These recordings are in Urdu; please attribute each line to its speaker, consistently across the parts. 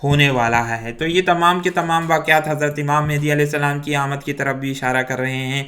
Speaker 1: ہونے والا ہے۔ تو یہ تمام کے تمام واقعات حضرت امام مہدی علیہ السلام کی آمد کی طرف بھی اشارہ کر رہے ہیں،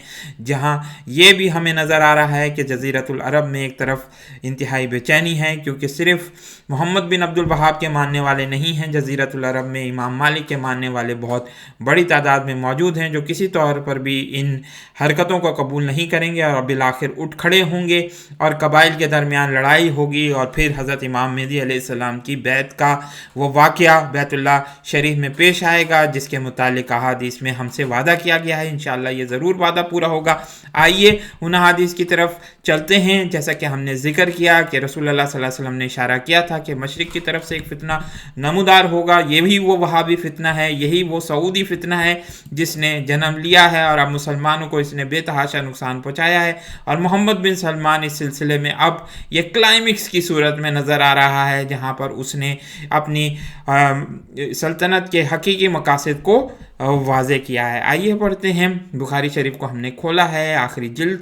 Speaker 1: جہاں یہ بھی ہمیں نظر آ رہا ہے کہ جزیرۃ العرب میں ایک طرف انتہائی بے چینی ہے، کیونکہ صرف محمد بن عبد الوہاب کے ماننے والے نہیں ہیں، جزیرۃ العرب میں امام مالک کے ماننے والے بہت بڑی تعداد میں موجود ہیں، جو کسی طور پر بھی ان حرکتوں کو قبول نہیں کریں گے اور بالآخر اٹھ کھڑے ہوں گے اور قبائل کے درمیان لڑائی ہوگی، اور پھر حضرت امام مہدی علیہ السلام کی بیعت کا وہ واقعہ بیت اللہ شریف میں پیش آئے گا، جس کے متعلق احادیث میں ہم سے وعدہ کیا گیا ہے۔ انشاءاللہ یہ ضرور وعدہ پورا ہوگا۔ آئیے ان احادیث کی طرف چلتے ہیں۔ جیسا کہ ہم نے ذکر کیا کہ رسول اللہ صلی اللہ علیہ وسلم نے اشارہ کیا تھا کہ مشرق کی طرف سے ایک فتنہ نمودار ہوگا، یہی وہ وہابی فتنہ ہے، یہی وہ سعودی فتنہ ہے جس نے جنم لیا ہے، اور اب مسلمانوں کو اس نے بے تحاشا نقصان پہنچایا ہے، اور محمد بن سلمان اس سلسلے میں اب یہ کلائمیکس کی صورت میں نظر آ رہا ہے، جہاں پر اس نے اپنی سلطنت کے حقیقی مقاصد کو واضح کیا ہے۔ آئیے پڑھتے ہیں۔ بخاری شریف کو ہم نے کھولا ہے، آخری جلد،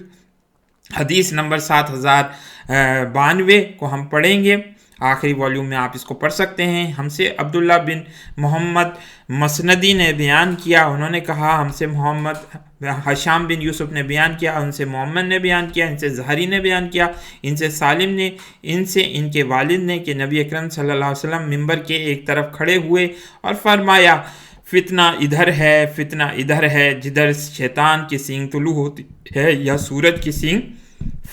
Speaker 1: حدیث نمبر 7092 کو ہم پڑھیں گے۔ آخری والیوم میں آپ اس کو پڑھ سکتے ہیں۔ ہم سے عبداللہ بن محمد مسندی نے بیان کیا، انہوں نے کہا ہم سے محمد حشام بن یوسف نے بیان کیا، ان سے محمد نے بیان کیا، ان سے زہری نے بیان کیا، ان سے سالم نے، ان سے ان کے والد نے کہ نبی اکرم صلی اللہ علیہ وسلم منبر کے ایک طرف کھڑے ہوئے اور فرمایا فتنہ ادھر ہے، فتنہ ادھر ہے، جدھر شیطان کی سینگ طلوع ہوتی ہے یا سورج کی سینگ۔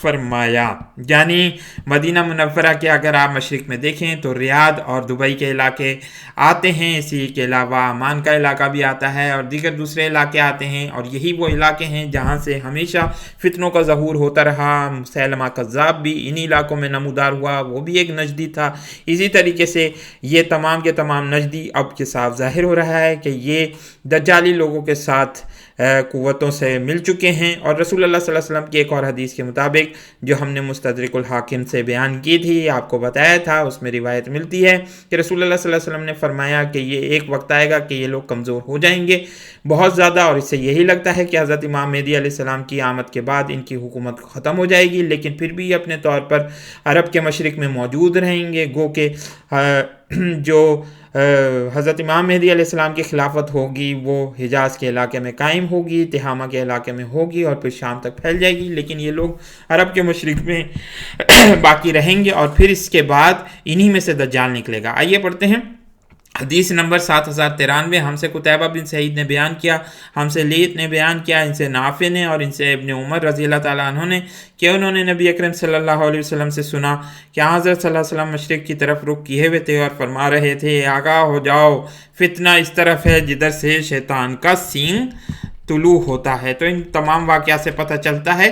Speaker 1: فرمایا یعنی مدینہ منورہ کے اگر آپ مشرق میں دیکھیں تو ریاض اور دبئی کے علاقے آتے ہیں، اسی کے علاوہ عمان کا علاقہ بھی آتا ہے اور دیگر دوسرے علاقے آتے ہیں، اور یہی وہ علاقے ہیں جہاں سے ہمیشہ فتنوں کا ظہور ہوتا رہا۔ مسیلمہ کذاب بھی انہی علاقوں میں نمودار ہوا، وہ بھی ایک نجدی تھا۔ اسی طریقے سے یہ تمام کے تمام نجدی اب کے صاف ظاہر ہو رہا ہے کہ یہ دجالی لوگوں کے ساتھ قوتوں سے مل چکے ہیں، اور رسول اللہ صلی اللہ علیہ وسلم کی ایک اور حدیث کے مطابق جو ہم نے مستدرک الحاکم سے بیان کی تھی، آپ کو بتایا تھا، اس میں روایت ملتی ہے کہ رسول اللہ صلی اللہ علیہ وسلم نے فرمایا کہ یہ ایک وقت آئے گا کہ یہ لوگ کمزور ہو جائیں گے بہت زیادہ، اور اس سے یہی لگتا ہے کہ حضرت امام مہدی علیہ السلام کی آمد کے بعد ان کی حکومت ختم ہو جائے گی، لیکن پھر بھی یہ اپنے طور پر عرب کے مشرق میں موجود رہیں گے، گو کہ جو حضرت امام مہدی علیہ السلام کی خلافت ہوگی وہ حجاز کے علاقے میں قائم ہوگی، تہامہ کے علاقے میں ہوگی اور پھر شام تک پھیل جائے گی، لیکن یہ لوگ عرب کے مشرق میں باقی رہیں گے، اور پھر اس کے بعد انہی میں سے دجال نکلے گا۔ آئیے پڑھتے ہیں۔ حدیث نمبر 7093، ہم سے قتیبہ بن سعید نے بیان کیا، ہم سے لیث نے بیان کیا، ان سے نافع نے اور ان سے ابن عمر رضی اللہ تعالیٰ عنہ نے کہ انہوں نے نبی اکرم صلی اللہ علیہ وسلم سے سنا کہ حضرت صلی اللہ علیہ وسلم مشرق کی طرف رخ کیے ہوئے تھے اور فرما رہے تھے آگاہ ہو جاؤ، فتنہ اس طرف ہے جدھر سے شیطان کا سینگ طلوع ہوتا ہے۔ تو ان تمام واقعات سے پتہ چلتا ہے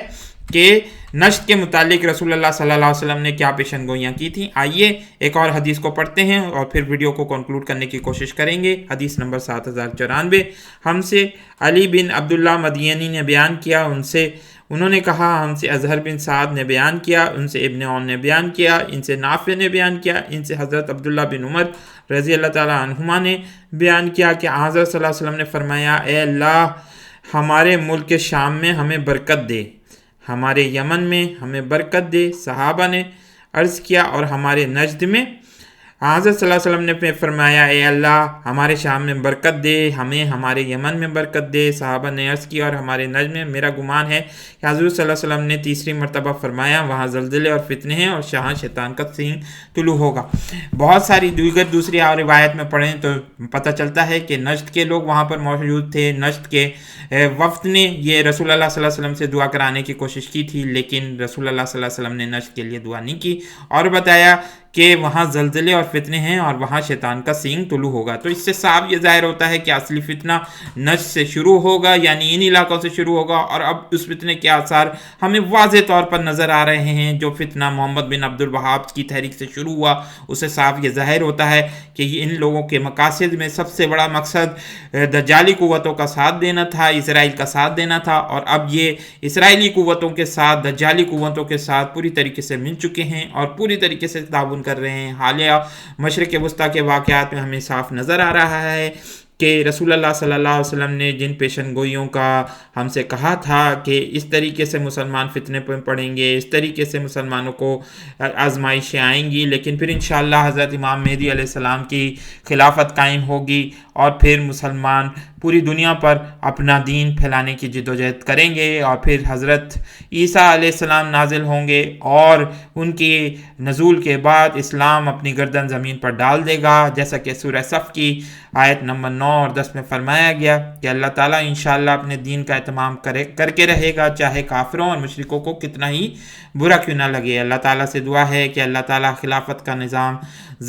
Speaker 1: کہ نشت کے متعلق رسول اللہ صلی اللہ علیہ وسلم نے کیا پیشن گوئیاں کی تھیں۔ آئیے ایک اور حدیث کو پڑھتے ہیں اور پھر ویڈیو کو کنکلوڈ کرنے کی کوشش کریں گے۔ حدیث نمبر 7094، ہم سے علی بن عبداللہ مدینی نے بیان کیا، انہوں نے کہا ہم سے اظہر بن سعد نے بیان کیا، ان سے ابن عون نے بیان کیا، ان سے نافع نے بیان کیا، ان سے حضرت عبداللہ بن عمر رضی اللہ تعالیٰ عنہما نے بیان کیا کہ حضرت صلی اللہ علیہ وسلم نے فرمایا اے اللہ ہمارے ملک شام میں ہمیں برکت دے، ہمارے یمن میں ہمیں برکت دے۔ صحابہ نے عرض کیا اور ہمارے نجد میں؟ حضرت صلی اللہ علیہ وسلم نے فرمایا اے اللہ ہمارے شام میں برکت دے، ہمیں ہمارے یمن میں برکت دے۔ صحابہ نے عرض کیا اور ہمارے نجد میں؟ میرا گمان ہے کہ حضرت صلی اللہ علیہ وسلم نے تیسری مرتبہ فرمایا وہاں زلزلے اور فتنے ہیں اور شہاں شیطان کا سینگ طلوع ہوگا۔ بہت ساری دوسری روایت میں پڑھیں تو پتہ چلتا ہے کہ نجد کے لوگ وہاں پر موجود تھے، نجد کے وفد نے یہ رسول اللہ صلی اللہ علیہ وسلم سے دعا کرانے کی کوشش کی تھی، لیکن رسول اللہ صلی اللہ علیہ وسلم نے نجد کے لیے دعا نہیں کی اور بتایا کہ وہاں زلزلے اور فتنے ہیں اور وہاں شیطان کا سینگ طلوع ہوگا۔ تو اس سے صاف یہ ظاہر ہوتا ہے کہ اصلی فتنہ نجد سے شروع ہوگا، یعنی ان علاقوں سے شروع ہوگا، اور اب اس فتنے کے آثار ہمیں واضح طور پر نظر آ رہے ہیں۔ جو فتنہ محمد بن عبد الوہاب کی تحریک سے شروع ہوا اسے صاف یہ ظاہر ہوتا ہے کہ یہ ان لوگوں کے مقاصد میں سب سے بڑا مقصد دجالی قوتوں کا ساتھ دینا تھا، اسرائیل کا ساتھ دینا تھا، اور اب یہ اسرائیلی قوتوں کے ساتھ دجالی قوتوں کے ساتھ پوری طریقے سے مل چکے ہیں اور پوری طریقے سے تعاون کر رہے ہیں۔ حالیہ مشرق وسطیٰ کے واقعات میں ہمیں صاف نظر آ رہا ہے کہ رسول اللہ صلی اللہ علیہ وسلم نے جن پیشن گوئیوں کا ہم سے کہا تھا کہ اس طریقے سے مسلمان فتنے پہ پڑیں گے، اس طریقے سے مسلمانوں کو آزمائشیں آئیں گی، لیکن پھر انشاءاللہ حضرت امام مہدی علیہ السلام کی خلافت قائم ہوگی اور پھر مسلمان پوری دنیا پر اپنا دین پھیلانے کی جد و جہد کریں گے، اور پھر حضرت عیسیٰ علیہ السلام نازل ہوں گے اور ان کی نزول کے بعد اسلام اپنی گردن زمین پر ڈال دے گا، جیسا کہ سورہ صف کی آیت نمبر 9 اور 10 میں فرمایا گیا کہ اللہ تعالیٰ انشاءاللہ اپنے دین کا اہتمام کر کے رہے گا، چاہے کافروں اور مشرکوں کو کتنا ہی برا کیوں نہ لگے۔ اللہ تعالیٰ سے دعا ہے کہ اللہ تعالیٰ خلافت کا نظام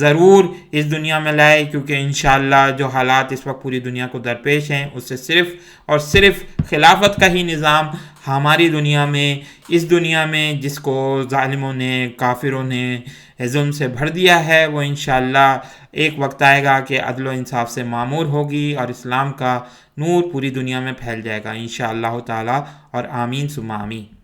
Speaker 1: ضرور اس دنیا میں لائے، کیونکہ انشاءاللہ جو حالات اس وقت پوری دنیا کو درپیش ہیں اس سے صرف اور صرف خلافت کا ہی نظام ہماری دنیا میں، اس دنیا میں جس کو ظالموں نے، کافروں نے ظلم سے بھر دیا ہے، وہ انشاءاللہ ایک وقت آئے گا کہ عدل و انصاف سے معمور ہوگی اور اسلام کا نور پوری دنیا میں پھیل جائے گا انشاءاللہ تعالی، اور آمین ثم آمین۔